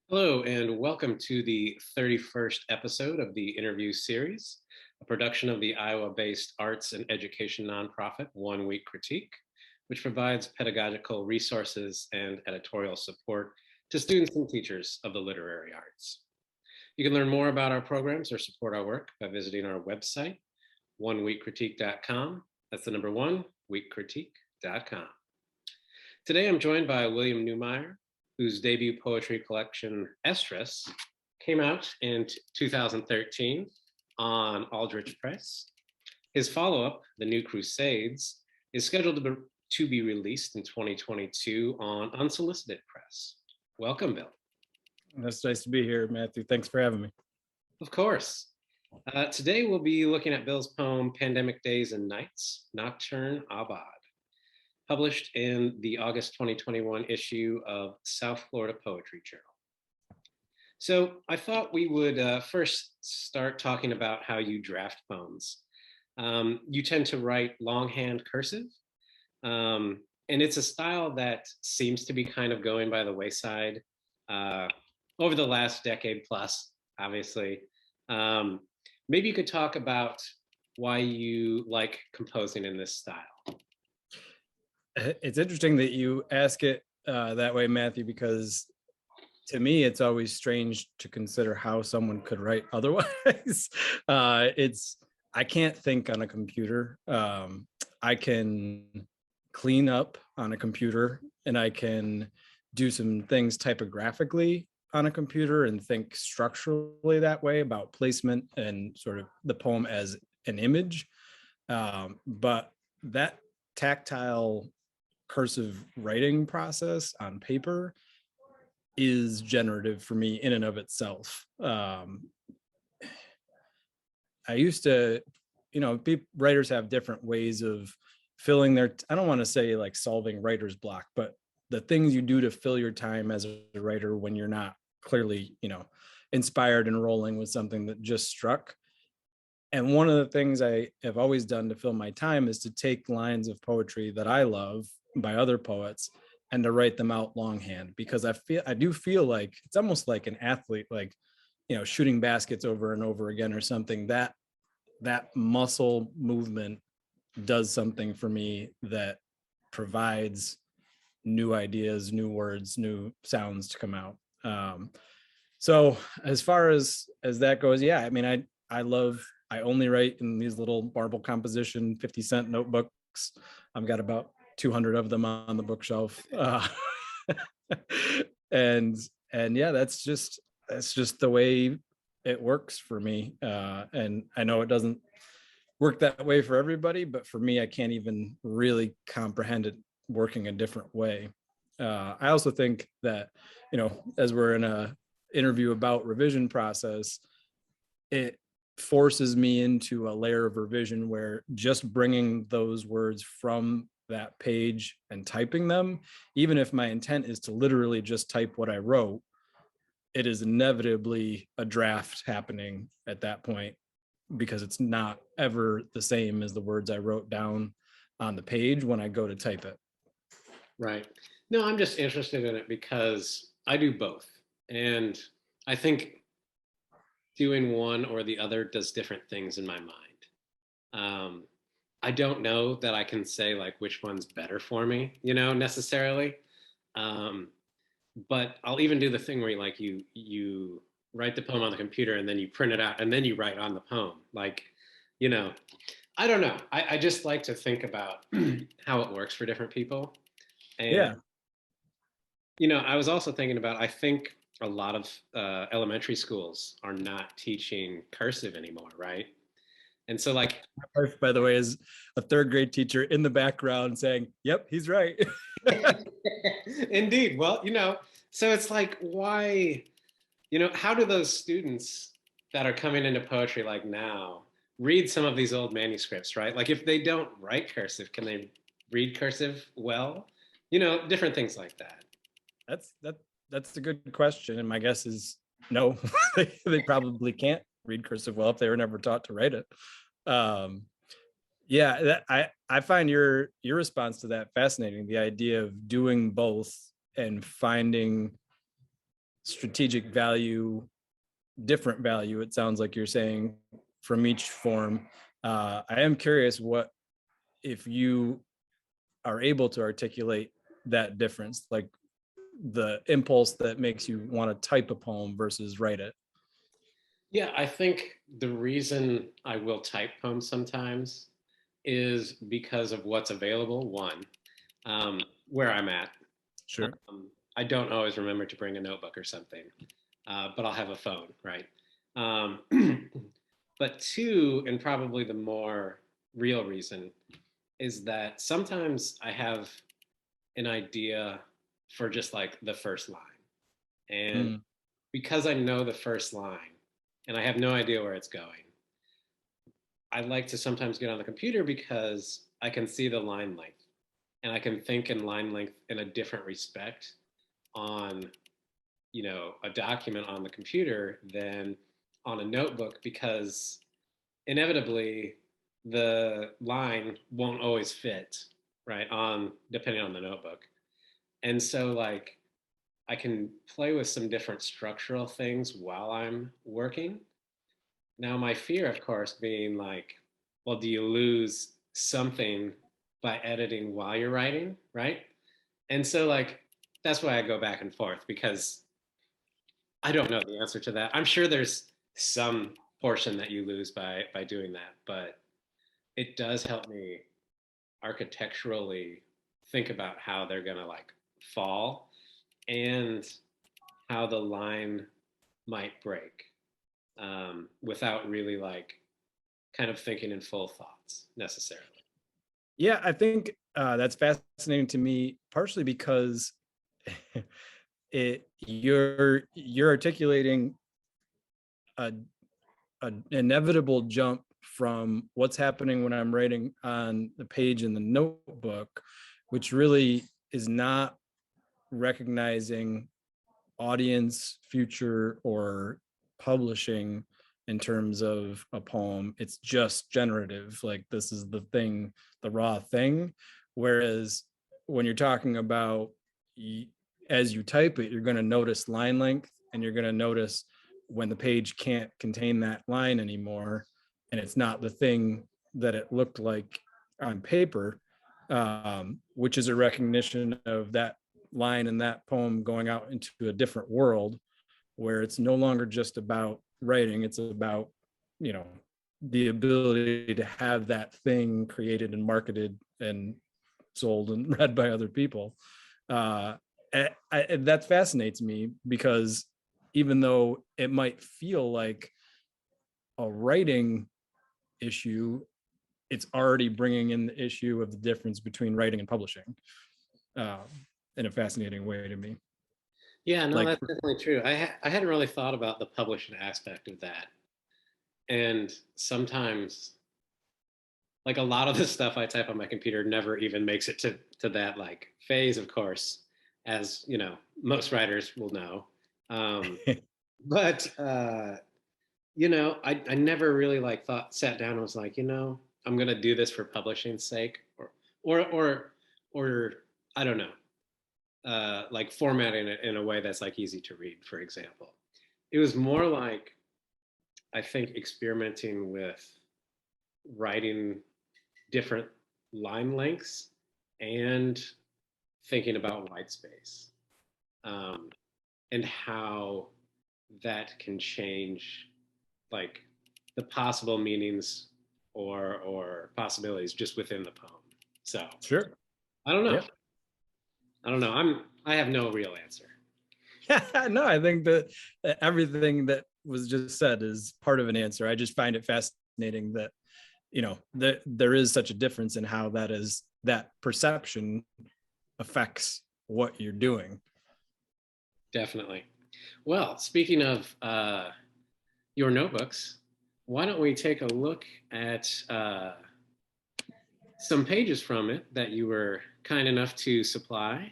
Hello, and welcome to the 31st episode of the interview series, a production of the Iowa-based arts and education nonprofit 1 Week Critique, which provides pedagogical resources and editorial support to students and teachers of the literary arts. You can learn more about our programs or support our work by visiting our website, oneweekcritique.com. That's the number one, weekcritique.com. Today, I'm joined by William Neumire, whose debut poetry collection, Estrus, came out in 2013 on Aldrich Press. His follow-up, The New Crusades, is scheduled to be released in 2022 on Unsolicited Press. Welcome, Bill. That's nice to be here, Matthew. Thanks for having me. Of course. Today, we'll be looking at Bill's poem, Pandemic Days and Nights, Nocturne Aubade, published in the August 2021 issue of South Florida Poetry Journal. So I thought we would first start talking about how you draft poems. You tend to write longhand cursive, and it's a style that seems to be kind of going by the wayside over the last decade plus, obviously. Maybe you could talk about why you like composing in this style. It's interesting that you ask it that way, Matthew, because to me, it's always strange to consider how someone could write otherwise. I can't think on a computer. I can clean up on a computer, and I can do some things typographically on a computer and think structurally that way about placement and sort of the poem as an image. But that tactile cursive writing process on paper is generative for me in and of itself. I used to, writers have different ways of filling their, I don't want to say like solving writer's block, but the things you do to fill your time as a writer when you're not clearly, inspired and rolling with something that just struck. And one of the things I have always done to fill my time is to take lines of poetry that I love by other poets and to write them out longhand, because I do feel like it's almost like an athlete, like, shooting baskets over and over again or something. That muscle movement does something for me that provides new ideas, new words, new sounds to come out. So as far as that goes, yeah, I mean, I only write in these little marble composition 50-cent notebooks. I've got about 200 of them on the bookshelf. And yeah, that's just the way it works for me. And I know it doesn't work that way for everybody, but for me, I can't even really comprehend it working a different way. I also think that, as we're in a interview about revision process, it forces me into a layer of revision where just bringing those words from that page and typing them, even if my intent is to literally just type what I wrote, it is inevitably a draft happening at that point, because it's not ever the same as the words I wrote down on the page when I go to type it. Right. No, I'm just interested in it because I do both. And I think doing one or the other does different things in my mind. I don't know that I can say like which one's better for me, necessarily. But I'll even do the thing where you write the poem on the computer and then you print it out and then you write on the poem. Like, I don't know. I just like to think about how it works for different people. And, Yeah. I was also thinking about, I think a lot of elementary schools are not teaching cursive anymore, right? And so like, my wife, by the way, is a third grade teacher in the background saying, yep, he's right. indeed. Well, so it's like, why, how do those students that are coming into poetry like now read some of these old manuscripts, right? Like if they don't write cursive, can they read cursive well? Different things like that. That's a good question. And my guess is no, they probably can't read cursive well if they were never taught to write it. Yeah, I find your response to that fascinating. The idea of doing both and finding strategic value, different value, it sounds like you're saying, from each form. I am curious if you are able to articulate that difference, like the impulse that makes you want to type a poem versus write it. Yeah, I think the reason I will type poems sometimes is because of what's available. One, where I'm at. Sure. I don't always remember to bring a notebook or something, but I'll have a phone, right? Um, but two, and probably the more real reason, is that sometimes I have an idea for just like the first line. And Mm. because I know the first line and I have no idea where it's going, I like to sometimes get on the computer because I can see the line length and I can think in line length in a different respect on, a document on the computer than on a notebook, because inevitably the line won't always fit, right, on depending on the notebook. And so like I can play with some different structural things while I'm working. Now, my fear, of course, being like, well, do you lose something by editing while you're writing, right? And so, like, that's why I go back and forth, because I don't know the answer to that. I'm sure there's some portion that you lose by doing that, but it does help me architecturally think about how they're gonna like fall and how the line might break, without really like kind of thinking in full thoughts necessarily. Yeah, I think that's fascinating to me, partially because you're articulating a an inevitable jump from what's happening when I'm writing on the page in the notebook, which really is not recognizing audience, future, or publishing in terms of a poem. It's just generative. Like, this is the thing, the raw thing. Whereas when you're talking about, as you type it, you're going to notice line length, and you're going to notice when the page can't contain that line anymore, and it's not the thing that it looked like on paper, which is a recognition of that line in that poem going out into a different world, where it's no longer just about writing, it's about, the ability to have that thing created and marketed and sold and read by other people. That fascinates me, because even though it might feel like a writing issue, it's already bringing in the issue of the difference between writing and publishing, in a fascinating way to me. Yeah, no, Like, that's definitely true. I hadn't really thought about the publishing aspect of that. And sometimes, like a lot of the stuff I type on my computer never even makes it to that like phase, of course, as most writers will know. Um, but I never really like sat down and was like, I'm gonna do this for publishing's sake, or I don't know, like formatting it in a way that's like easy to read, for example. It was more like, I think, experimenting with writing different line lengths and thinking about white space, and how that can change like the possible meanings or possibilities just within the poem. So sure. I don't know. Yep. I don't know. I have no real answer. No, I think that everything that was just said is part of an answer. I just find it fascinating that, there is such a difference in how that perception affects what you're doing. Definitely. Well, speaking of your notebooks, why don't we take a look at some pages from it that you were kind enough to supply.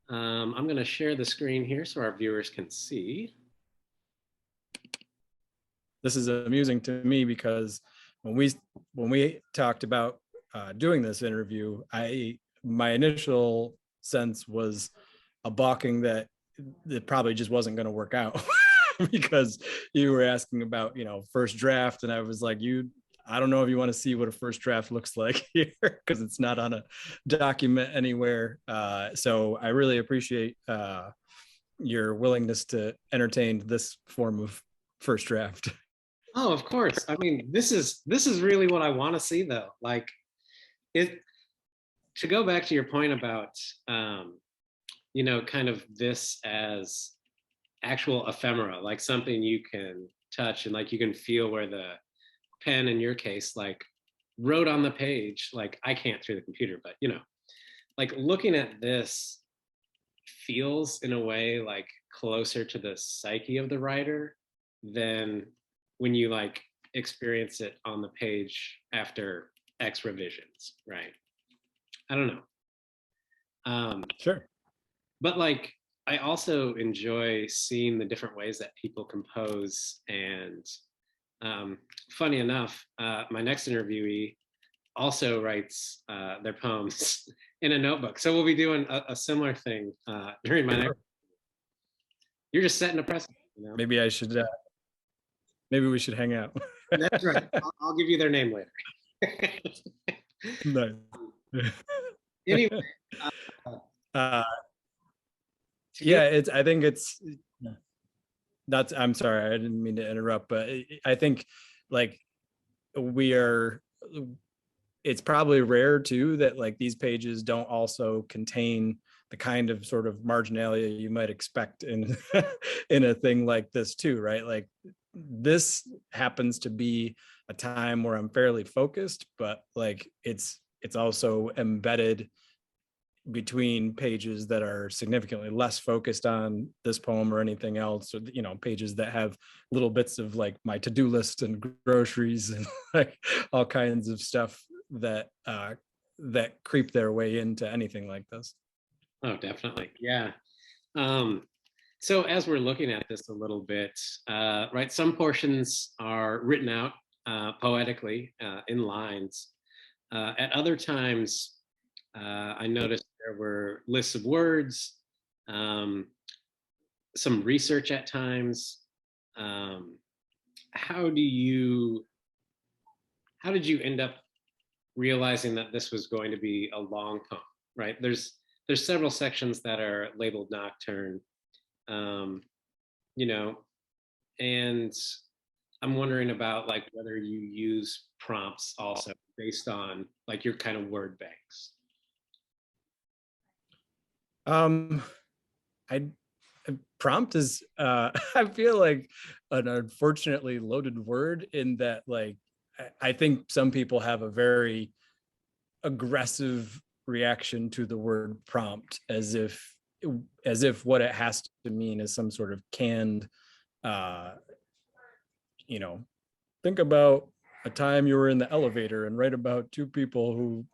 I'm going to share the screen here so our viewers can see. This is amusing to me, because when we talked about doing this interview, my initial sense was a balking that it probably just wasn't going to work out because you were asking about, first draft. And I was like, I don't know if you want to see what a first draft looks like here because it's not on a document anywhere. So I really appreciate your willingness to entertain this form of first draft. Oh, of course. I mean, this is really what I want to see, though. Like, it to go back to your point about kind of this as actual ephemera, like something you can touch and like you can feel where the pen, in your case, like wrote on the page. Like, I can't through the computer, but like looking at this feels in a way like closer to the psyche of the writer than when you like experience it on the page after X revisions, right? I don't know. Sure. But like, I also enjoy seeing the different ways that people compose. And funny enough, my next interviewee also writes their poems in a notebook. So we'll be doing a similar thing during my next. You're just setting a precedent. Maybe I should. Maybe we should hang out. That's right. I'll give you their name later. Nice. Anyway. Yeah, I think it's. That's. I'm sorry, I didn't mean to interrupt, but I think like it's probably rare too that like these pages don't also contain the kind of sort of marginalia you might expect in in a thing like this too, right? Like this happens to be a time where I'm fairly focused, but like it's also embedded between pages that are significantly less focused on this poem or anything else, or pages that have little bits of like my to-do list and groceries and like all kinds of stuff that creep their way into anything like this. Oh, definitely. Yeah. So as we're looking at this a little bit, right, some portions are written out poetically in lines. At other times, I noticed there were lists of words, some research at times. How did you end up realizing that this was going to be a long poem, right? There's several sections that are labeled Nocturne, and I'm wondering about like whether you use prompts also based on like your kind of word banks. I prompt is I feel like an unfortunately loaded word in that like I think some people have a very aggressive reaction to the word prompt as if what it has to mean is some sort of canned think about a time you were in the elevator and write about two people who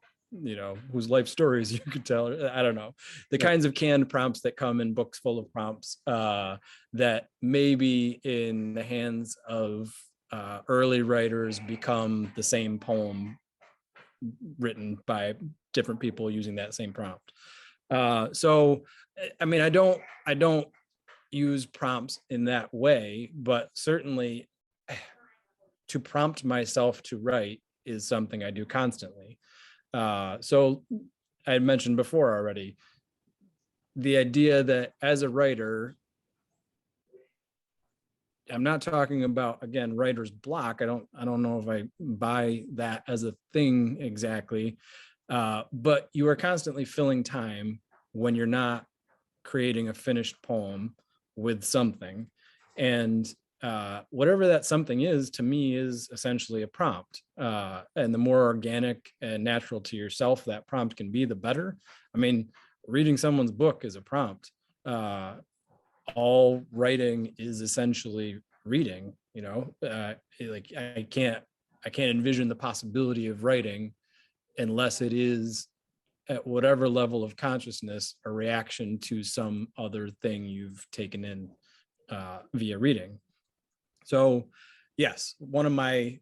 whose life stories you could tell. I don't know, the kinds of canned prompts that come in books full of prompts that maybe in the hands of early writers become the same poem written by different people using that same prompt. So I mean, I don't use prompts in that way, but certainly to prompt myself to write is something I do constantly. So I had mentioned before already the idea that as a writer, I'm not talking about, again, writer's block. I don't know if I buy that as a thing exactly, but you are constantly filling time when you're not creating a finished poem with something. And whatever that something is, to me, is essentially a prompt. And the more organic and natural to yourself that prompt can be, the better. I mean, reading someone's book is a prompt. All writing is essentially reading. Like I can't envision the possibility of writing unless it is at whatever level of consciousness a reaction to some other thing you've taken in via reading. So yes, one of my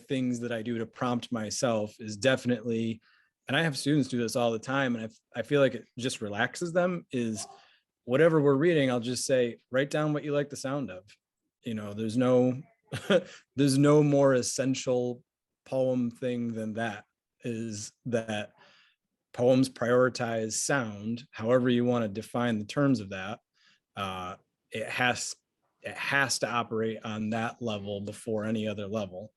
things that I do to prompt myself is definitely, and I have students do this all the time, and I feel like it just relaxes them, is whatever we're reading, I'll just say, write down what you like the sound of. There's no there's no more essential poem thing than that, is that poems prioritize sound, however you want to define the terms of that. uh, it has to operate on that level before any other level.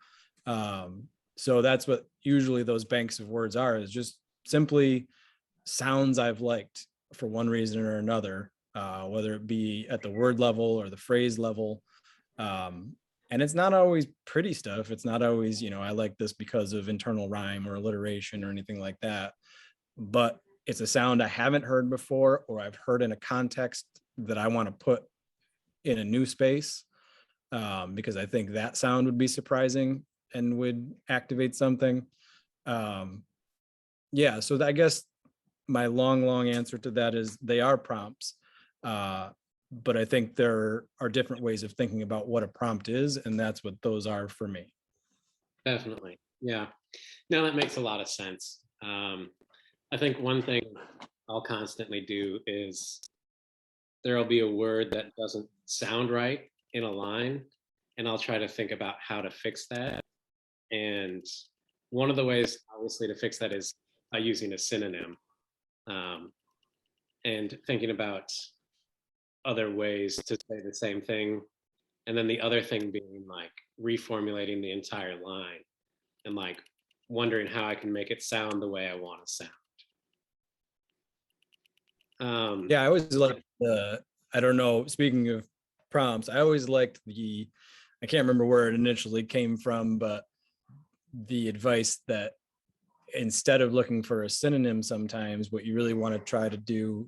So that's what usually those banks of words are, is just simply sounds I've liked for one reason or another, whether it be at the word level or the phrase level. And it's not always pretty stuff. It's not always, I like this because of internal rhyme or alliteration or anything like that. But it's a sound I haven't heard before, or I've heard in a context that I want to put in a new space, because I think that sound would be surprising and would activate something. Yeah, so I guess my long answer to that is they are prompts. But I think there are different ways of thinking about what a prompt is, and that's what those are for me. Definitely. Yeah. No, that makes a lot of sense. I think one thing I'll constantly do is there'll be a word that doesn't sound right in a line, and I'll try to think about how to fix that. And one of the ways, obviously, to fix that is by using a synonym, and thinking about other ways to say the same thing. And then the other thing being like reformulating the entire line and like wondering how I can make it sound the way I want to sound. Yeah, I always like I don't know, speaking of prompts, I always liked I can't remember where it initially came from, but the advice that instead of looking for a synonym, sometimes what you really want to try to do,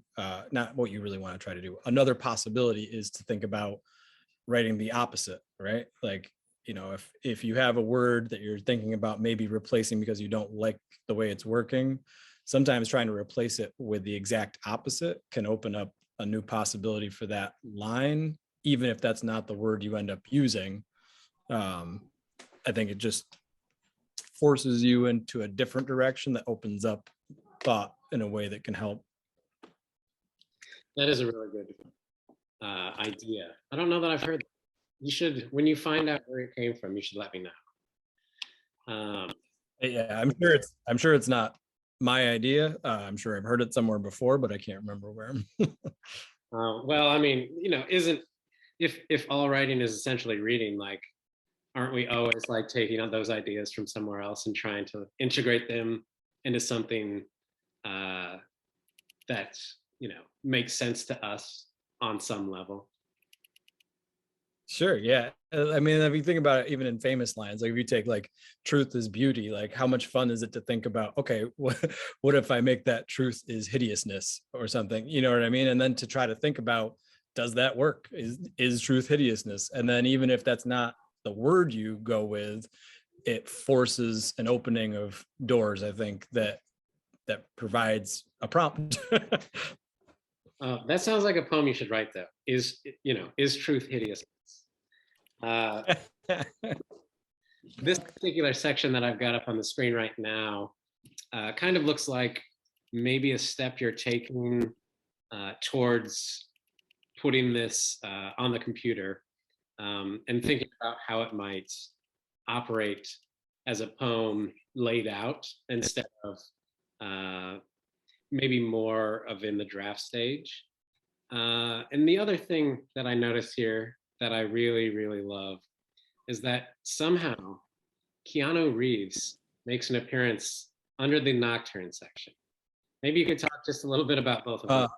not what you really want to try to do, another possibility is to think about writing the opposite, right? Like, if you have a word that you're thinking about maybe replacing because you don't like the way it's working, sometimes trying to replace it with the exact opposite can open up a new possibility for that line, even if that's not the word you end up using. I think it just forces you into a different direction that opens up thought in a way that can help. That is a really good idea. I don't know that I've heard that. You should, when you find out where it came from, you should let me know. Yeah, I'm sure it's not my idea. I'm sure I've heard it somewhere before, but I can't remember where. Well, I mean, isn't, if all writing is essentially reading, like, aren't we always like taking on those ideas from somewhere else and trying to integrate them into something that makes sense to us on some level? Sure, yeah. I mean, if you think about it, even in famous lines, like if you take like truth is beauty, like how much fun is it to think about, okay, what if I make that truth is hideousness or something, you know what I mean? And then to try to think about, does that work? Is truth hideousness? And then even if that's not the word you go with, it forces an opening of doors, I think, that provides a prompt. That sounds like a poem you should write, though. Is truth hideous? This particular section that I've got up on the screen right now kind of looks like maybe a step you're taking towards putting this on the computer, and thinking about how it might operate as a poem laid out instead of maybe more of in the draft stage. And the other thing that I noticed here that I really, really love is that somehow Keanu Reeves makes an appearance under the Nocturne section. Maybe you could talk just a little bit about both of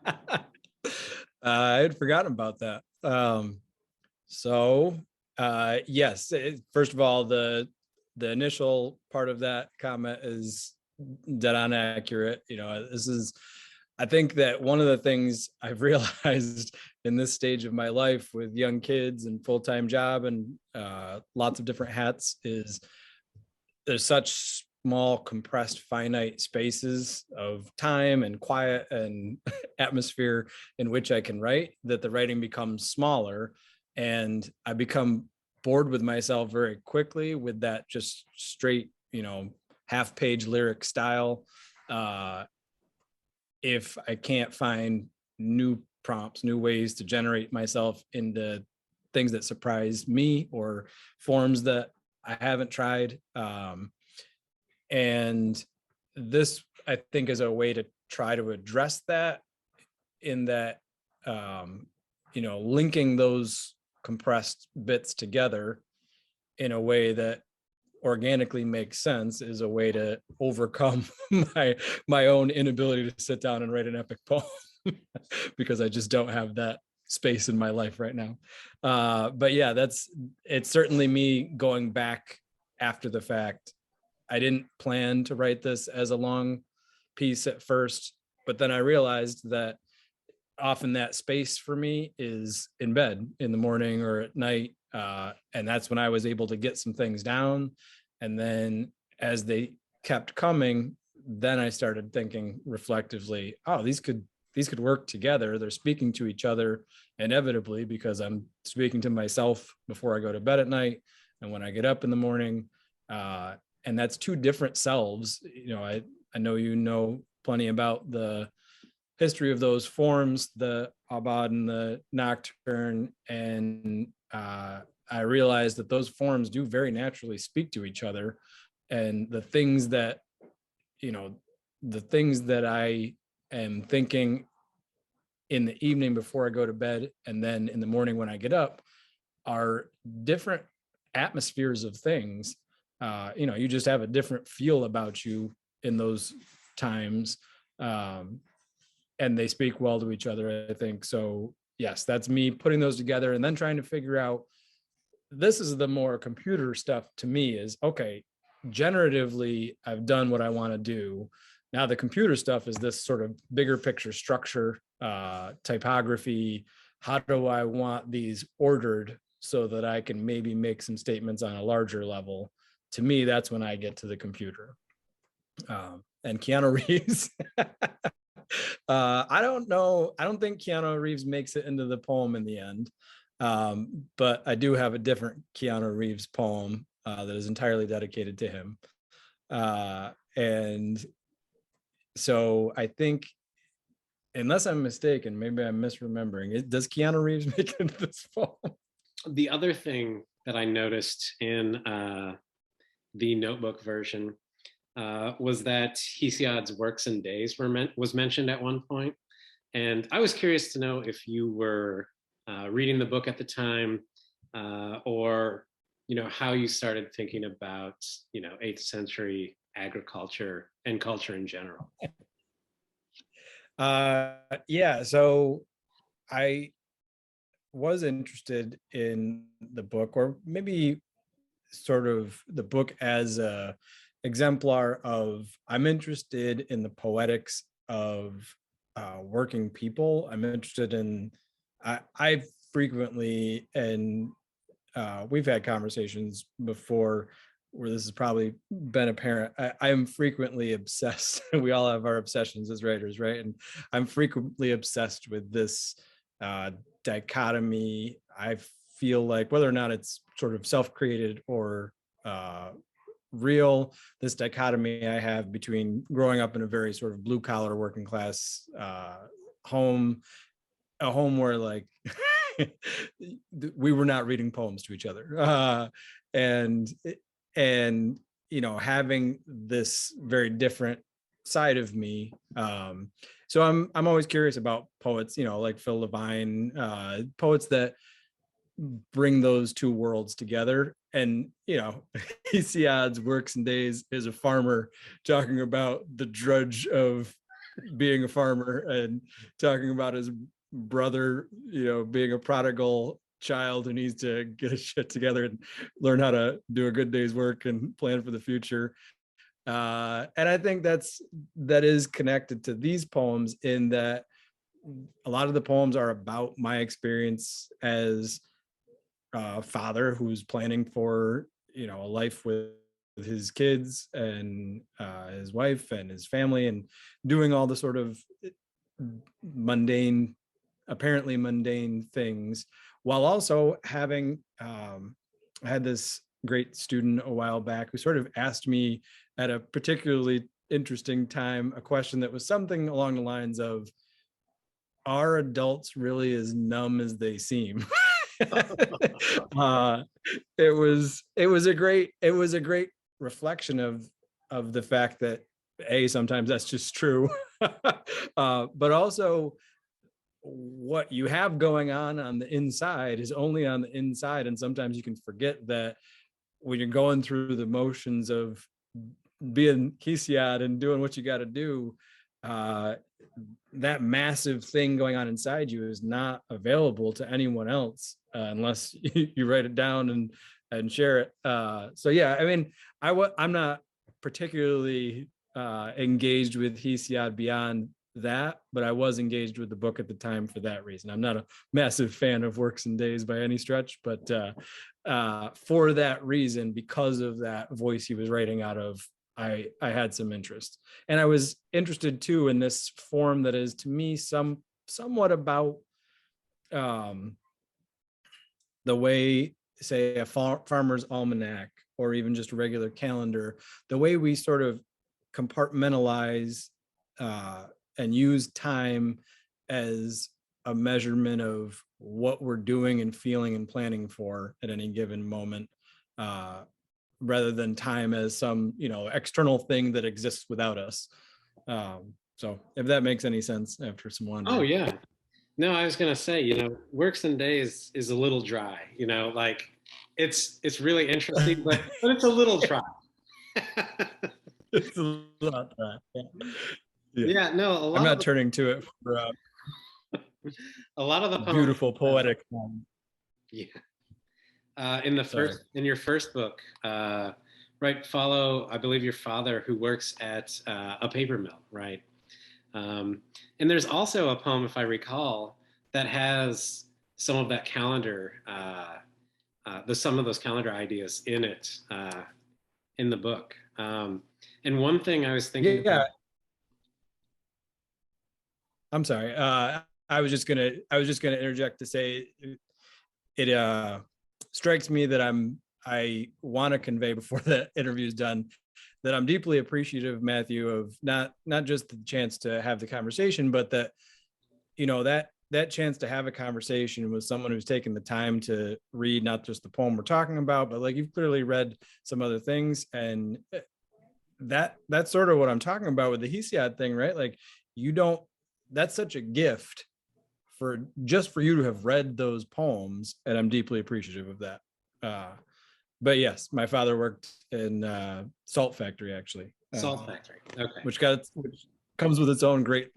them. I had forgotten about that. Yes, first of all, the initial part of that comment is dead on accurate. I think that one of the things I've realized in this stage of my life with young kids and full-time job and lots of different hats is there's such small, compressed, finite spaces of time and quiet and atmosphere in which I can write, that the writing becomes smaller, and I become bored with myself very quickly with that just straight, half-page lyric style. if I can't find new prompts, new ways to generate myself into things that surprise me or forms that I haven't tried. And this, I think, is a way to try to address that, in that, linking those compressed bits together in a way that organically makes sense is a way to overcome my own inability to sit down and write an epic poem because I just don't have that space in my life right now. But yeah, it's certainly me going back after the fact. I didn't plan to write this as a long piece at first, but then I realized that often that space for me is in bed in the morning or at night. And that's when I was able to get some things down. And then as they kept coming, then I started thinking reflectively, oh, these could work together. They're speaking to each other inevitably, because I'm speaking to myself before I go to bed at night and when I get up in the morning. And that's two different selves. I know plenty about the history of those forms, the Aubade and the Nocturne, and I realized that those forms do very naturally speak to each other, and the things that I am thinking in the evening before I go to bed, and then in the morning when I get up, are different atmospheres of things. You just have a different feel about you in those times. And they speak well to each other, I think. So yes, that's me putting those together and then trying to figure out, this is the more computer stuff to me, is okay, generatively, I've done what I want to do. Now the computer stuff is this sort of bigger picture structure, typography. How do I want these ordered so that I can maybe make some statements on a larger level? To me, that's when I get to the computer. And Keanu Reeves, I don't know. I don't think Keanu Reeves makes it into the poem in the end. But I do have a different Keanu Reeves poem that is entirely dedicated to him. And so I think, unless I'm mistaken, maybe I'm misremembering it, does Keanu Reeves make it into this poem? The other thing that I noticed in the notebook version was that Hesiod's works and days was mentioned at one point. And I was curious to know if you were reading the book at the time, or how you started thinking about 8th century agriculture and culture in general. Yeah, so I was interested in the book, or maybe sort of the book as a exemplar of, I'm interested in the poetics of working people. I'm interested in, I frequently, and we've had conversations before where this has probably been apparent. I am frequently obsessed. We all have our obsessions as writers, right? And I'm frequently obsessed with this dichotomy. I feel like, whether or not it's sort of self-created or real, this dichotomy I have between growing up in a very sort of blue collar working class home, a home where like we were not reading poems to each other, and having this very different side of me. So I'm always curious about poets, like Phil Levine, poets that bring those two worlds together. And Hesiod's works and days is a farmer talking about the drudge of being a farmer, and talking about his brother, being a prodigal child who needs to get his shit together and learn how to do a good day's work and plan for the future. And I think that is connected to these poems, in that a lot of the poems are about my experience as a father who's planning for a life with his kids and his wife and his family, and doing all the sort of apparently mundane things, while also having I had this great student a while back who sort of asked me at a particularly interesting time a question that was something along the lines of, are adults really as numb as they seem? It was a great reflection of the fact that sometimes that's just true, but also what you have going on the inside is only on the inside, and sometimes you can forget that when you're going through the motions of being Hesiod and doing what you got to do, that massive thing going on inside you is not available to anyone else, unless you write it down and share it. So yeah, I mean, I'm not particularly engaged with Hesiod beyond that, but I was engaged with the book at the time for that reason. I'm not a massive fan of Works and Days by any stretch, but for that reason, because of that voice he was writing out of, I had some interest. And I was interested too in this form that is, to me, somewhat about the way, say, a farmer's almanac, or even just a regular calendar, the way we sort of compartmentalize and use time as a measurement of what we're doing and feeling and planning for at any given moment, rather than time as some, external thing that exists without us. So if that makes any sense after some wandering. Oh yeah. No, I was gonna say, Works and Days is a little dry. Like it's really interesting, but it's a little dry. It's a lot that. Yeah. Yeah, no, I'm not turning to it for a lot of the poems, beautiful poetic. yeah. In your first book, right, follow, I believe, your father who works at a paper mill, right? And there's also a poem, if I recall, that has some of that calendar, some of those calendar ideas in it, in the book. And one thing I was thinking, yeah. I'm sorry. I was just gonna interject to say it strikes me that I want to convey before the interview is done that I'm deeply appreciative, Matthew, of not just the chance to have the conversation, but that that chance to have a conversation with someone who's taken the time to read not just the poem we're talking about, but like you've clearly read some other things, and that's sort of what I'm talking about with the Hesiod thing, right? Like that's such a gift for you to have read those poems, and I'm deeply appreciative of that. But yes, my father worked in salt factory, actually. Salt factory, okay. Which comes with its own great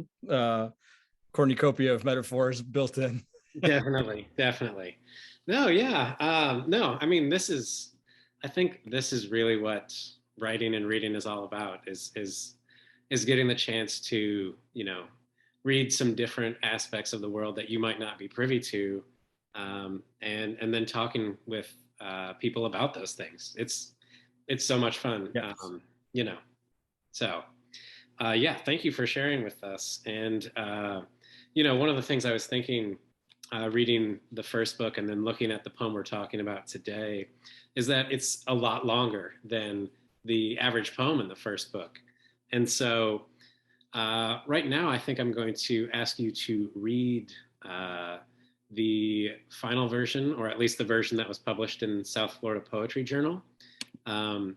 cornucopia of metaphors built in. Definitely. No, yeah. No, I mean, I think this is really what writing and reading is all about, is getting the chance to, read some different aspects of the world that you might not be privy to, and then talking with people about those things. It's so much fun. Yes. So yeah, thank you for sharing with us. And one of the things I was thinking, reading the first book and then looking at the poem we're talking about today, is that it's a lot longer than the average poem in the first book. And so right now, I think I'm going to ask you to read the final version, or at least the version that was published in South Florida Poetry Journal. And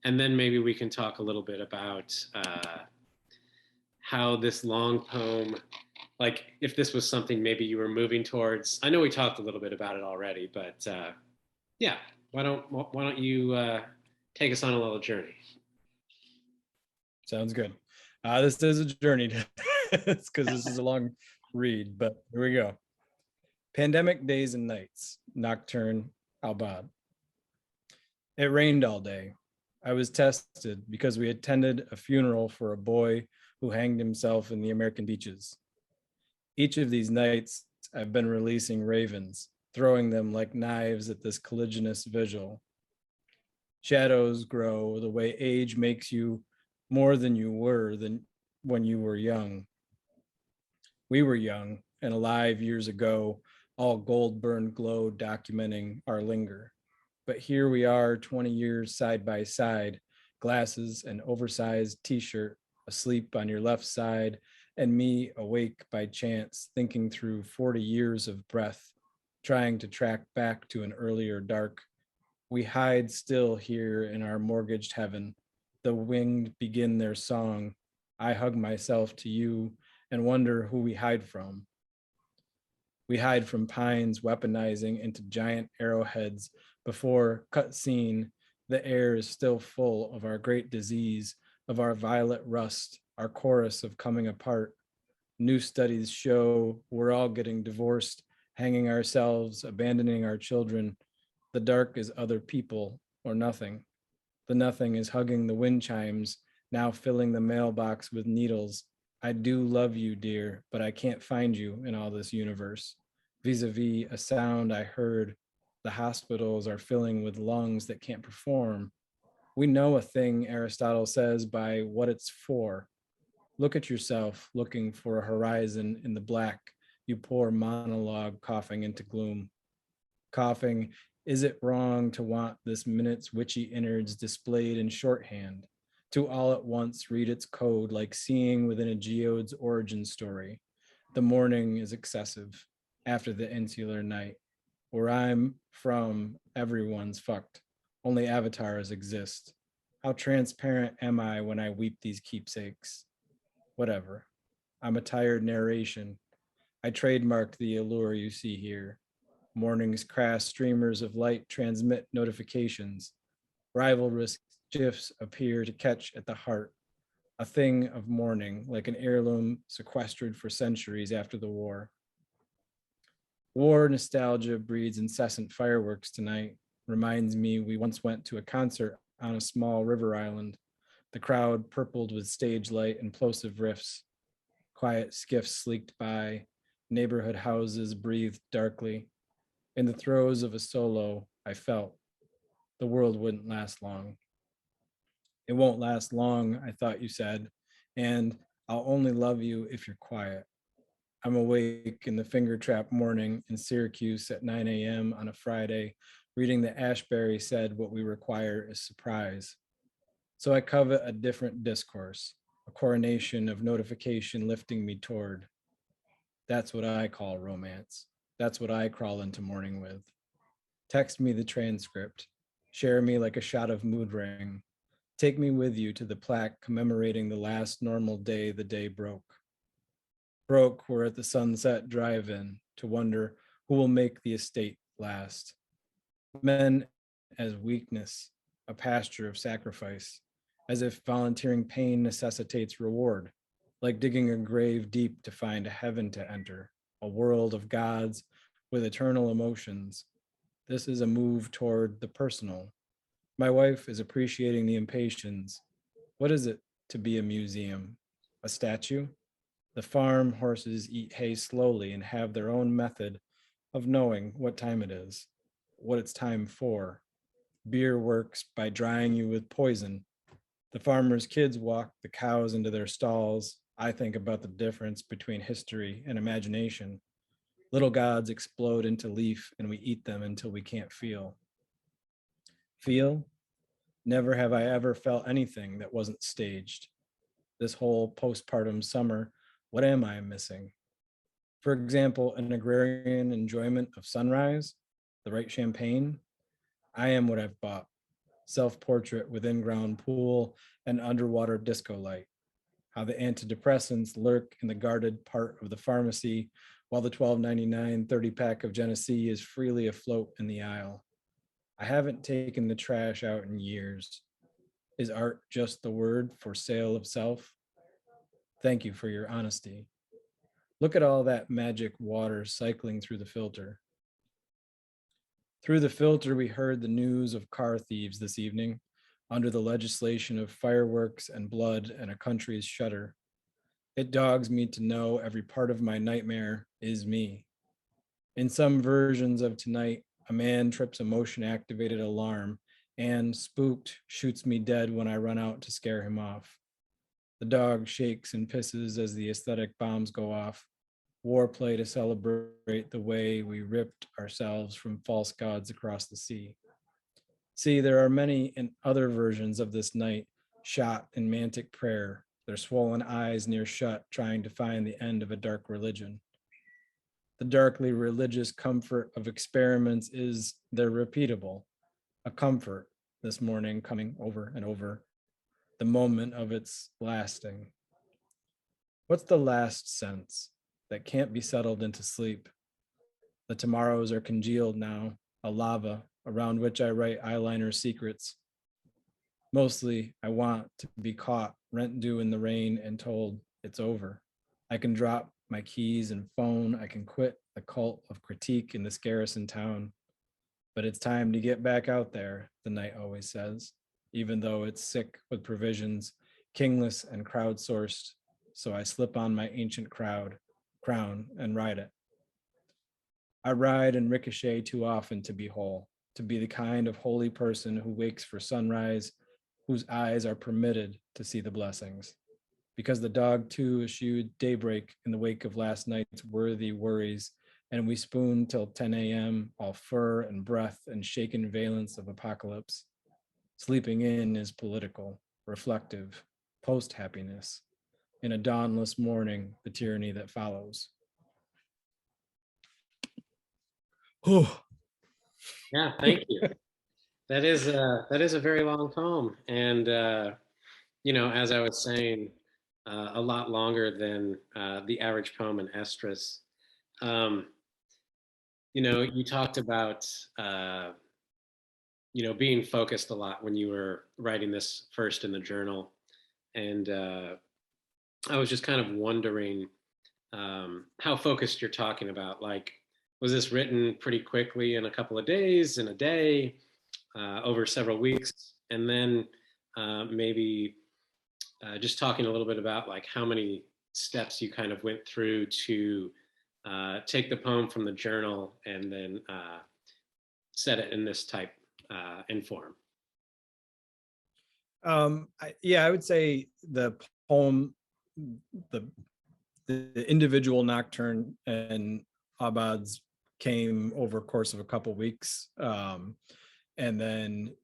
then maybe we can talk a little bit about how this long poem, like if this was something maybe you were moving towards. I know we talked a little bit about it already, but yeah, why don't you take us on a little journey? Sounds good. This is a journey. It's because this is a long read, but here we go. Pandemic Days and Nights, Nocturne Aubade. It rained all day. I was tested because we attended a funeral for a boy who hanged himself in the American beaches. Each of these nights, I've been releasing ravens, throwing them like knives at this colliginous vigil. Shadows grow the way age makes you more than you were than when you were young. We were young and alive years ago, all gold-burned glow documenting our linger. But here we are 20 years side by side, glasses and oversized t-shirt, asleep on your left side, and me awake by chance, thinking through 40 years of breath, trying to track back to an earlier dark. We hide still here in our mortgaged heaven. The winged begin their song. I hug myself to you and wonder who we hide from. We hide from pines weaponizing into giant arrowheads before cut scene. The air is still full of our great disease, of our violet rust, our chorus of coming apart. New studies show we're all getting divorced, hanging ourselves, abandoning our children. The dark is other people or nothing. The nothing is hugging the wind chimes, now filling the mailbox with needles. I do love you, dear, but I can't find you in all this universe. Vis-a-vis a sound I heard, the hospitals are filling with lungs that can't perform. We know a thing, Aristotle says, by what it's for. Look at yourself, looking for a horizon in the black, you poor monologue coughing into gloom. Coughing, is it wrong to want this minute's witchy innards displayed in shorthand? To all at once read its code like seeing within a geode's origin story. The morning is excessive after the insular night. Where I'm from, everyone's fucked. Only avatars exist. How transparent am I when I weep these keepsakes? Whatever. I'm a tired narration. I trademarked the allure you see here. Morning's crass streamers of light transmit notifications. Rivalrous gifs appear to catch at the heart. A thing of mourning, like an heirloom sequestered for centuries after the war. War nostalgia breeds incessant fireworks tonight. Reminds me we once went to a concert on a small river island. The crowd purpled with stage light and plosive riffs. Quiet skiffs sleeked by. Neighborhood houses breathed darkly. In the throes of a solo, I felt the world wouldn't last long. It won't last long, I thought you said, and I'll only love you if you're quiet. I'm awake in the finger trap morning in Syracuse at 9 a.m. on a Friday, reading that Ashbery said what we require is surprise. So I covet a different discourse, a coronation of notification lifting me toward. That's what I call romance. That's what I crawl into morning with. Text me the transcript. Share me like a shot of mood ring. Take me with you to the plaque commemorating the last normal day the day broke. Broke, we're at the Sunset Drive-In to wonder who will make the estate last. Men as weakness, a pasture of sacrifice, as if volunteering pain necessitates reward, like digging a grave deep to find a heaven to enter, a world of gods with eternal emotions. This is a move toward the personal. My wife is appreciating the impatience. What is it to be a museum? A statue? The farm horses eat hay slowly and have their own method of knowing what time it is, what it's time for. Beer works by drying you with poison. The farmers' kids walk the cows into their stalls. I think about the difference between history and imagination. Little gods explode into leaf and we eat them until we can't feel. Feel? Never have I ever felt anything that wasn't staged. This whole postpartum summer, what am I missing? For example, an agrarian enjoyment of sunrise, the right champagne. I am what I've bought. Self-portrait with in-ground pool and underwater disco light. How the antidepressants lurk in the guarded part of the pharmacy while the $12.99 30-pack of Genesee is freely afloat in the aisle. I haven't taken the trash out in years. Is art just the word for sale of self? Thank you for your honesty. Look at all that magic water cycling through the filter. Through the filter, we heard the news of car thieves this evening, under the legislation of fireworks and blood and a country's shudder. It dogs me to know every part of my nightmare is me. In some versions of tonight, a man trips a motion-activated alarm and, spooked, shoots me dead when I run out to scare him off. The dog shakes and pisses as the aesthetic bombs go off. War play to celebrate the way we ripped ourselves from false gods across the sea. See, there are many in other versions of this night shot in mantic prayer, their swollen eyes near shut, trying to find the end of a dark religion. The darkly religious comfort of experiments is they're repeatable, a comfort this morning coming over and over, the moment of its lasting. What's the last sense that can't be settled into sleep? The tomorrows are congealed now, a lava around which I write eyeliner secrets. Mostly, I want to be caught rent due in the rain and told it's over. I can drop my keys and phone. I can quit the cult of critique in this garrison town. But it's time to get back out there, the night always says, even though it's sick with provisions, kingless and crowdsourced. So I slip on my ancient crown and ride it. I ride and ricochet too often to be whole, to be the kind of holy person who wakes for sunrise, whose eyes are permitted to see the blessings. Because the dog too eschewed daybreak in the wake of last night's worthy worries, and we spoon till 10 a.m., all fur and breath and shaken valence of apocalypse. Sleeping in is political, reflective, post-happiness. In a dawnless morning, the tyranny that follows. Oh, Yeah, thank you. That is a very long poem, and as I was saying, a lot longer than the average poem in Estrus. Um, you talked about being focused a lot when you were writing this first in the journal, and I was just kind of wondering how focused you're talking about. Like, was this written pretty quickly in a couple of days, in a day, over several weeks, and then maybe just talking a little bit about like how many steps you kind of went through to take the poem from the journal and then set it in this type and form. I would say the poem, the individual Nocturne and Aubades came over a course of a couple weeks. And then,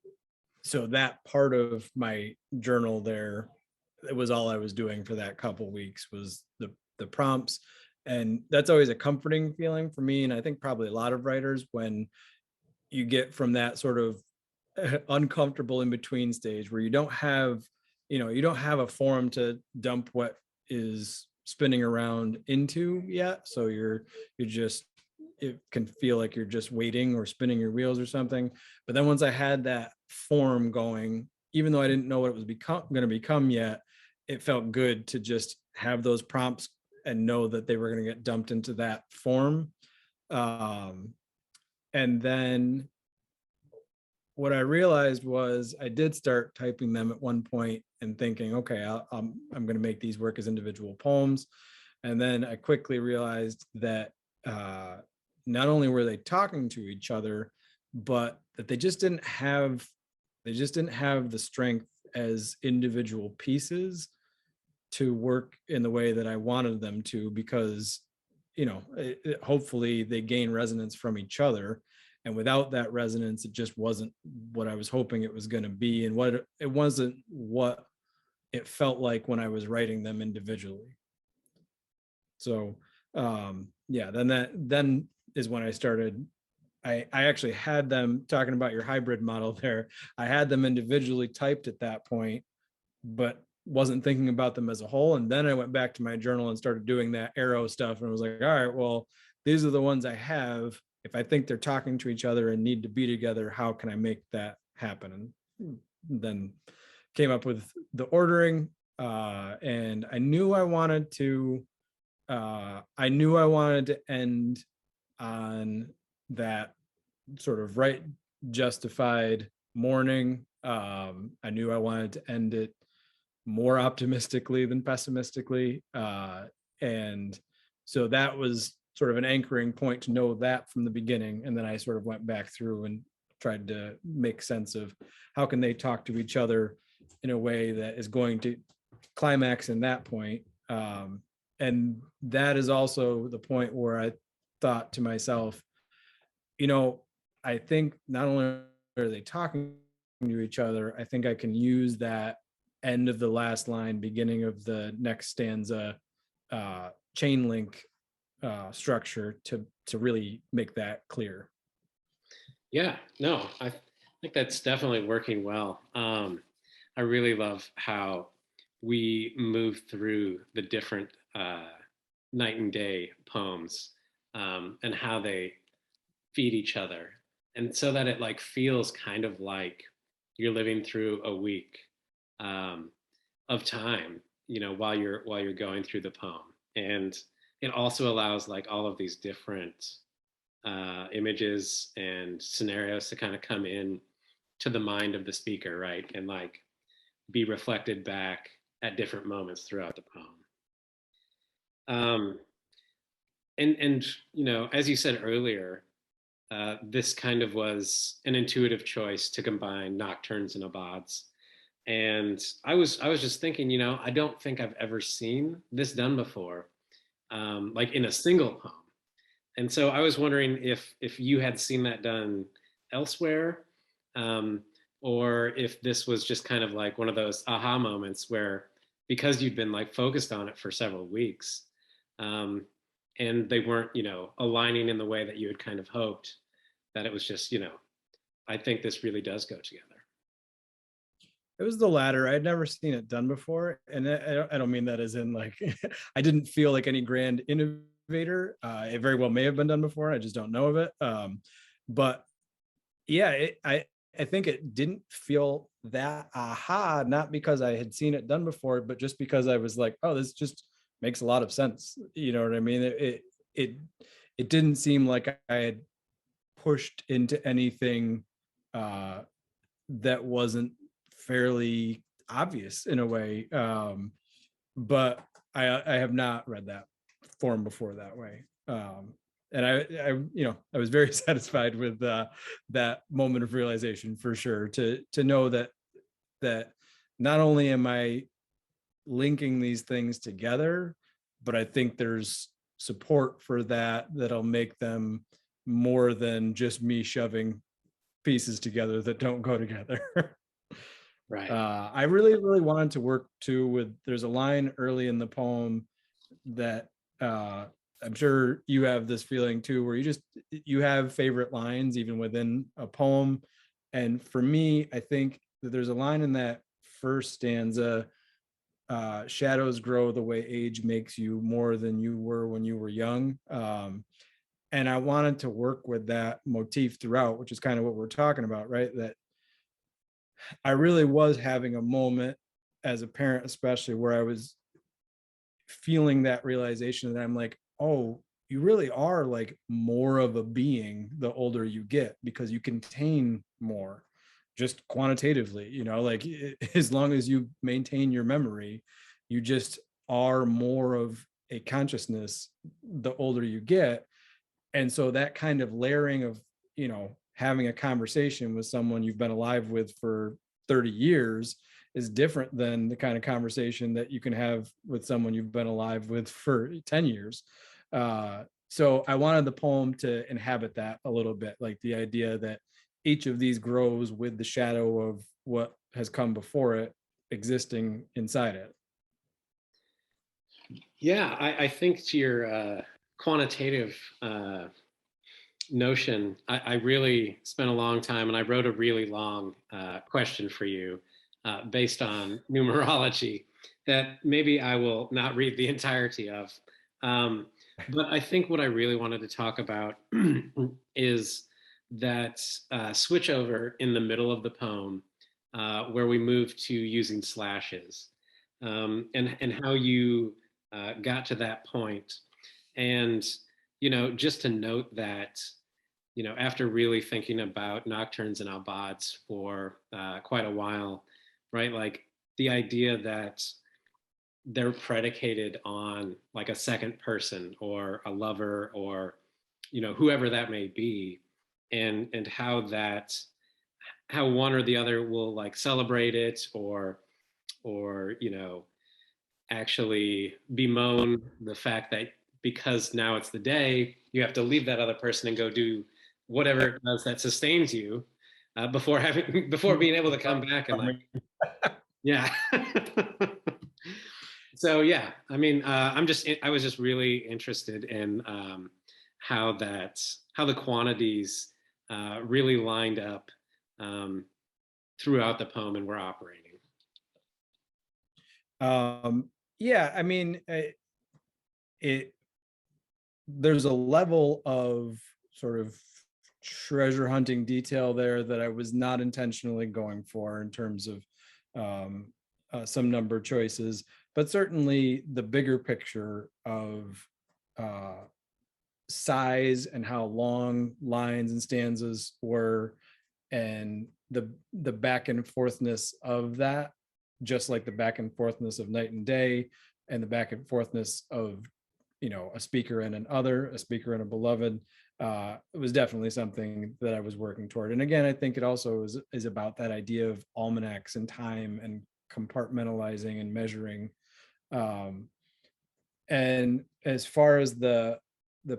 so that part of my journal there, it was all I was doing for that couple weeks was the prompts. And that's always a comforting feeling for me. And I think probably a lot of writers, when you get from that sort of uncomfortable in between stage where you don't have a forum to dump what is spinning around into yet, so you're just, it can feel like you're just waiting or spinning your wheels or something. But then once I had that form going, even though I didn't know what it was going to become yet, it felt good to just have those prompts and know that they were going to get dumped into that form. And then what I realized was I did start typing them at one point and thinking, okay, I'm going to make these work as individual poems. And then I quickly realized that not only were they talking to each other, but that they just didn't have the strength as individual pieces to work in the way that I wanted them to, because hopefully they gain resonance from each other. And without that resonance, it just wasn't what I was hoping it was going to be, and it wasn't what it felt like when I was writing them individually. So then is when I started. I actually had them, talking about your hybrid model there, I had them individually typed at that point, but wasn't thinking about them as a whole. And then I went back to my journal and started doing that arrow stuff, and was like, all right, well, these are the ones I have. If I think they're talking to each other and need to be together, how can I make that happen? And then came up with the ordering, and I knew I wanted to end on that sort of right justified morning. I knew I wanted to end it more optimistically than pessimistically. And so that was sort of an anchoring point to know that from the beginning. And then I sort of went back through and tried to make sense of how can they talk to each other in a way that is going to climax in that point. And that is also the point where I thought to myself, I think not only are they talking to each other, I think I can use that end of the last line, beginning of the next stanza, chain link structure to really make that clear. Yeah, no, I think that's definitely working well. I really love how we move through the different night and day poems, and how they feed each other, and so that it like feels kind of like you're living through a week um, of time, while you're going through the poem. And it also allows like all of these different images and scenarios to kind of come in to the mind of the speaker, right? And like be reflected back at different moments throughout the poem. Um, and as you said earlier, this kind of was an intuitive choice to combine nocturnes and aubades. And I was just thinking, I don't think I've ever seen this done before, like in a single poem. And so I was wondering if you had seen that done elsewhere, um, or if this was just kind of like one of those aha moments where, because you'd been like focused on it for several weeks, um, and they weren't, aligning in the way that you had kind of hoped, that it was just, I think this really does go together. It was the latter. I'd never seen it done before, and I don't mean that as in like I didn't feel like any grand innovator. It very well may have been done before. I just don't know of it. But yeah, I think it didn't feel that aha, not because I had seen it done before, but just because I was like, oh, this just makes a lot of sense. You know what I mean? It it didn't seem like I had pushed into anything that wasn't fairly obvious in a way. But I have not read that form before that way. And I was very satisfied with that moment of realization for sure, to know that not only am I linking these things together, but I think there's support for that'll make them more than just me shoving pieces together that don't go together. Right. I really wanted to work too with, there's a line early in the poem that I'm sure you have this feeling too, where you have favorite lines even within a poem. And for me, I think that there's a line in that first stanza, shadows grow the way age makes you, more than you were when you were young. And I wanted to work with that motif throughout, which is kind of what we're talking about, right? That I really was having a moment as a parent, especially, where I was feeling that realization that I'm like, oh, you really are like more of a being the older you get, because you contain more just quantitatively, like as long as you maintain your memory, you just are more of a consciousness the older you get. And so that kind of layering of, having a conversation with someone you've been alive with for 30 years is different than the kind of conversation that you can have with someone you've been alive with for 10 years. So I wanted the poem to inhabit that a little bit, like the idea that each of these grows with the shadow of what has come before it existing inside it. Yeah, I think to your quantitative notion, I really spent a long time, and I wrote a really long question for you based on numerology that maybe I will not read the entirety of. Um, but I think what I really wanted to talk about is that switch over in the middle of the poem, where we move to using slashes, and how you got to that point. And, just to note that, after really thinking about nocturnes and aubades for quite a while, right? Like the idea that they're predicated on like a second person or a lover, or, whoever that may be, and how one or the other will like celebrate it, or actually bemoan the fact that because now it's the day, you have to leave that other person and go do whatever it does that sustains you, before being able to come back and like Yeah. So yeah, I mean, I was just really interested in how the quantities really lined up um, throughout the poem and were operating. Yeah, I mean, it there's a level of sort of treasure hunting detail there that I was not intentionally going for in terms of some number choices, but certainly the bigger picture of uh, size and how long lines and stanzas were, and the back and forthness of that, just like the back and forthness of night and day, and the back and forthness of, you know, a speaker and an other, a speaker and a beloved. It was definitely something that I was working toward. And again, I think it also is about that idea of almanacs and time and compartmentalizing and measuring. Um, and as far as the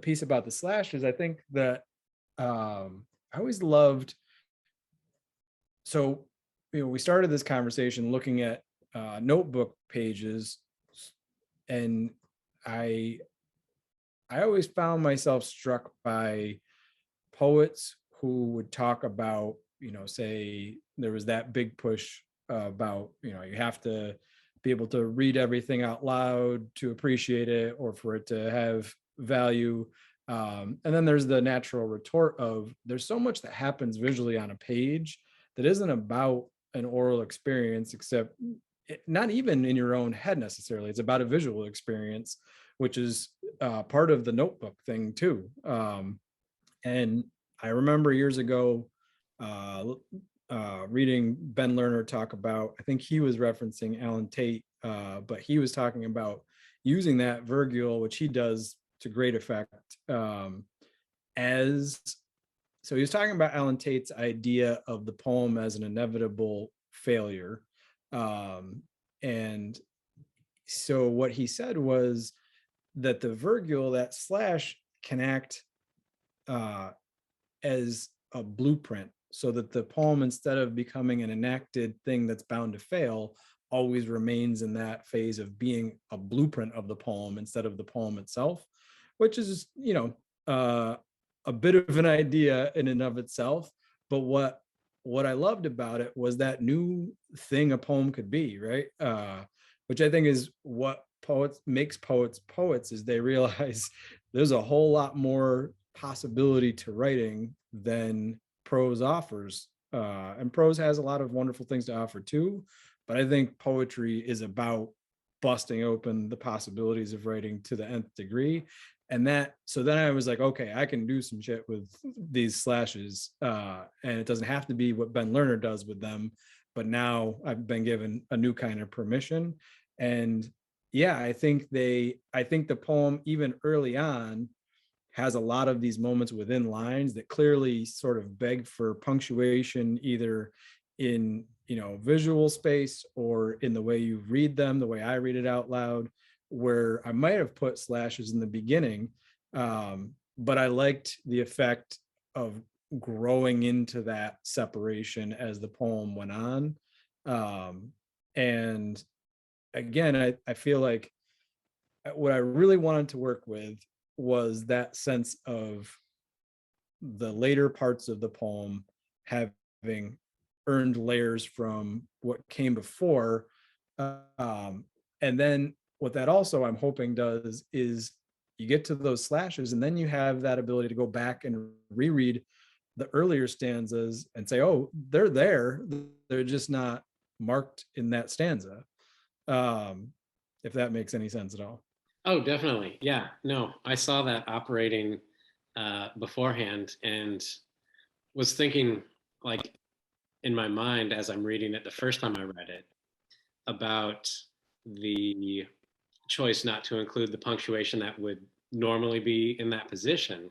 piece about the slashes, I think that I always loved. So, you know, we started this conversation looking at notebook pages, and I I always found myself struck by poets who would talk about, you know, say there was that big push about, you know, you have to be able to read everything out loud to appreciate it or for it to have value. And then there's the natural retort of there's so much that happens visually on a page that isn't about an oral experience, except not even in your own head necessarily. It's about a visual experience, which is part of the notebook thing too. And I remember years ago uh, reading Ben Lerner talk about, I think he was referencing Alan Tate, but he was talking about using that virgule, which he does to great effect, as, so he was talking about Alan Tate's idea of the poem as an inevitable failure. And so what he said was that the virgule, that slash, can act uh, as a blueprint, so that the poem, instead of becoming an enacted thing that's bound to fail, always remains in that phase of being a blueprint of the poem instead of the poem itself, which is, you know, a bit of an idea in and of itself. But what I loved about it was that new thing a poem could be, right? Which I think is what poets makes poets, is they realize there's a whole lot more possibility to writing than prose offers. And prose has a lot of wonderful things to offer too, but I think poetry is about busting open the possibilities of writing to the nth degree. And that, so then I was like, okay, I can do some shit with these slashes, and it doesn't have to be what Ben Lerner does with them, but now I've been given a new kind of permission. And yeah, I think the poem, even early on, has a lot of these moments within lines that clearly sort of beg for punctuation, either in, you know, visual space or in the way you read them, the way I read it out loud, where I might have put slashes in the beginning, but I liked the effect of growing into that separation as the poem went on. And again, I feel like what I really wanted to work with was that sense of the later parts of the poem having earned layers from what came before. Um, and then what that also, I'm hoping, does is you get to those slashes, and then you have that ability to go back and reread the earlier stanzas and say, oh, they're there. They're just not marked in that stanza. Um, if that makes any sense at all. Oh, definitely. Yeah. No, I saw that operating beforehand and was thinking, like, in my mind as I'm reading it the first time I read it, about the choice not to include the punctuation that would normally be in that position.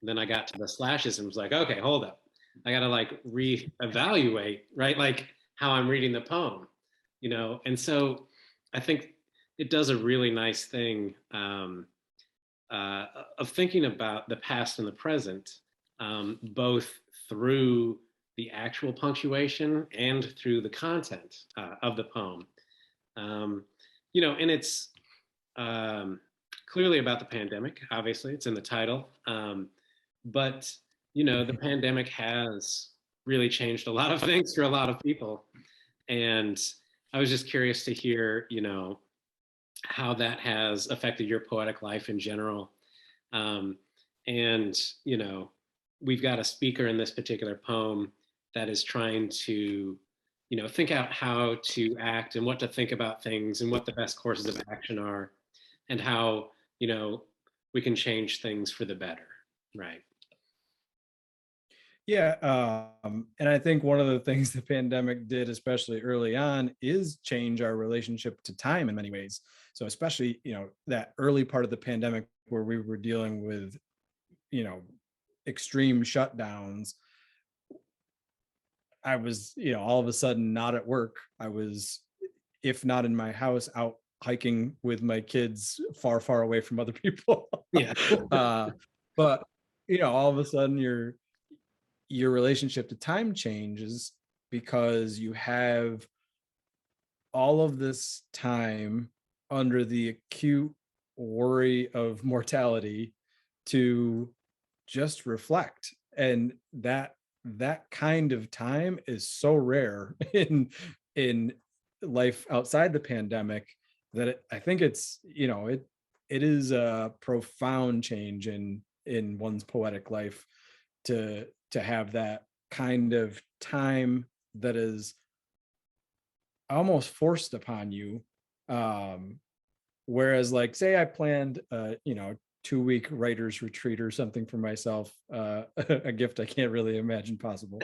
And then I got to the slashes and was like, okay, hold up. I got to like reevaluate, right? Like how I'm reading the poem, you know? And so I think it does a really nice thing of thinking about the past and the present, both through the actual punctuation and through the content of the poem. Um, and it's clearly about the pandemic. Obviously, it's in the title. But, the pandemic has really changed a lot of things for a lot of people. And I was just curious to hear, how that has affected your poetic life in general. Um, and, we've got a speaker in this particular poem that is trying to, think out how to act and what to think about things and what the best courses of action are and how, we can change things for the better. Right. Yeah, and I think one of the things the pandemic did, especially early on, is change our relationship to time in many ways. So especially, that early part of the pandemic where we were dealing with, you know, extreme shutdowns, I was, all of a sudden not at work. I was, if not in my house, out hiking with my kids far, far away from other people. Yeah. uh, but all of a sudden your relationship to time changes because you have all of this time under the acute worry of mortality to just reflect, and that kind of time is so rare in life outside the pandemic that I think it's it is a profound change in one's poetic life to have that kind of time that is almost forced upon you. Whereas, like, say I planned 2-week writers retreat or something for myself, a gift I can't really imagine possible.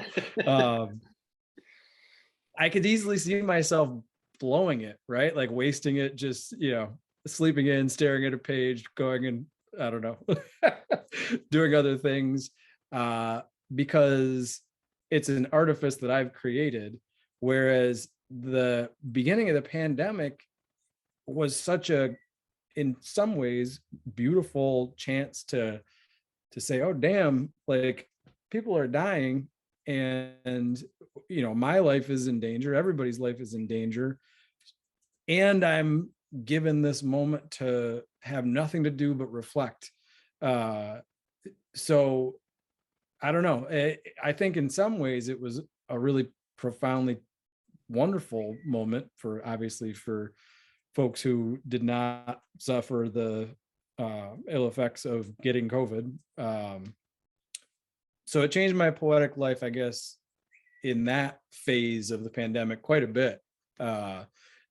I could easily see myself blowing it, right? Like wasting it, just, sleeping in, staring at a page, going and I don't know, doing other things, because it's an artifice that I've created. Whereas the beginning of the pandemic was such a, in some ways, beautiful chance to say, oh damn, like people are dying, and my life is in danger, everybody's life is in danger, and I'm given this moment to have nothing to do but reflect. So I don't know, I think in some ways it was a really profoundly wonderful moment, for obviously for folks who did not suffer the ill effects of getting COVID. So it changed my poetic life, I guess, in that phase of the pandemic quite a bit.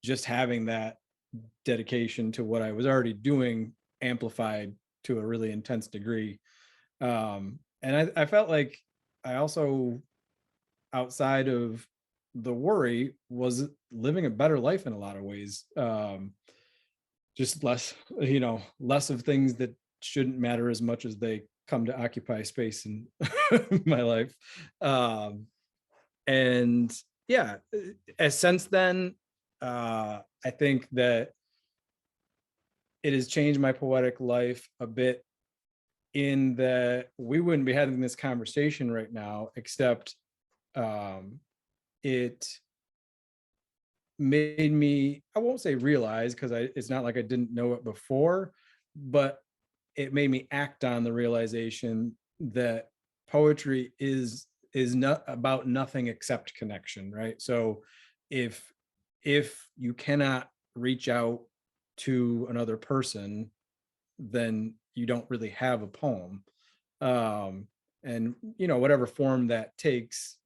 Just having that dedication to what I was already doing amplified to a really intense degree. And I felt like I also, outside of the worry, was living a better life in a lot of ways. Just less, less of things that shouldn't matter as much as they come to occupy space in my life. And yeah, as since then, I think that it has changed my poetic life a bit, in that we wouldn't be having this conversation right now, except it made me, I won't say realize, because it's not like I didn't know it before, but it made me act on the realization that poetry is not about nothing except connection, right? So if you cannot reach out to another person, then you don't really have a poem. And whatever form that takes,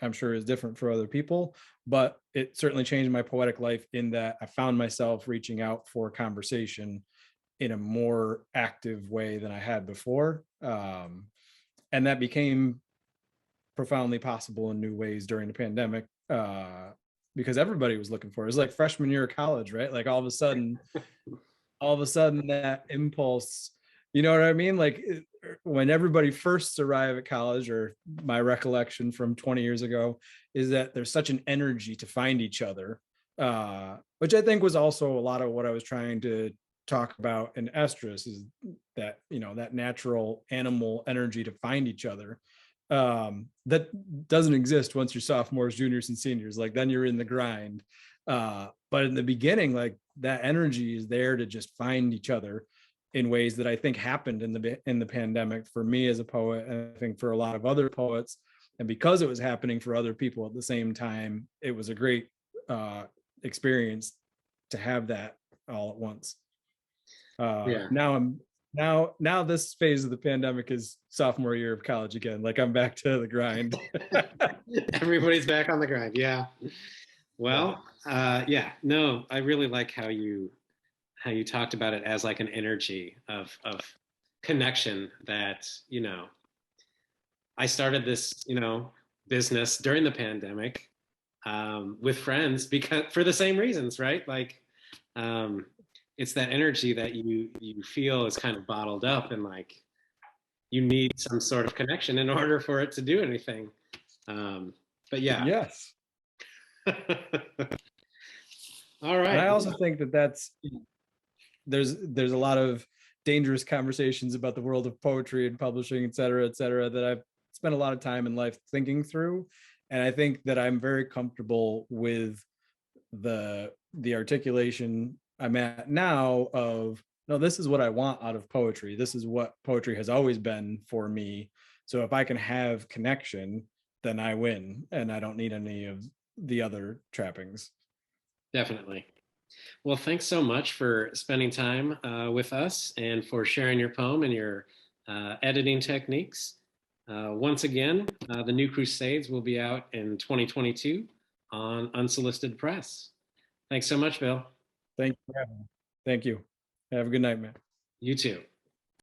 I'm sure is different for other people, but it certainly changed my poetic life in that I found myself reaching out for conversation in a more active way than I had before. And that became profoundly possible in new ways during the pandemic, because everybody was looking for it. It was like freshman year of college, right? Like all of a sudden that impulse, you know what I mean? Like when everybody first arrived at college, or my recollection from 20 years ago is that there's such an energy to find each other, which I think was also a lot of what I was trying to talk about in Estrus, is that, that natural animal energy to find each other. that doesn't exist once you're sophomores, juniors, and seniors. Like then you're in the grind. But in the beginning, like that energy is there to just find each other in ways that I think happened in the pandemic for me as a poet, and I think for a lot of other poets. And because it was happening for other people at the same time, it was a great experience to have that all at once. Yeah. Now this phase of the pandemic is sophomore year of college again. Like I'm back to the grind. Everybody's back on the grind. Yeah. Well, yeah, no, I really like how you talked about it as like an energy of connection that, I started this, business during the pandemic with friends because for the same reasons, right? Like it's that energy that you feel is kind of bottled up and like you need some sort of connection in order for it to do anything. But yeah. Yes. All right. And I also think that's there's a lot of dangerous conversations about the world of poetry and publishing, et cetera, that I've spent a lot of time in life thinking through. And I think that I'm very comfortable with the articulation I'm at now of, no, this is what I want out of poetry. This is what poetry has always been for me. So if I can have connection, then I win, and I don't need any of the other trappings. Definitely. Well, thanks so much for spending time with us and for sharing your poem and your editing techniques. Once again, The New Crusades will be out in 2022 on Unsolicited Press. Thanks so much, Bill. Thank you for having me. Thank you. Have a good night, man. You too.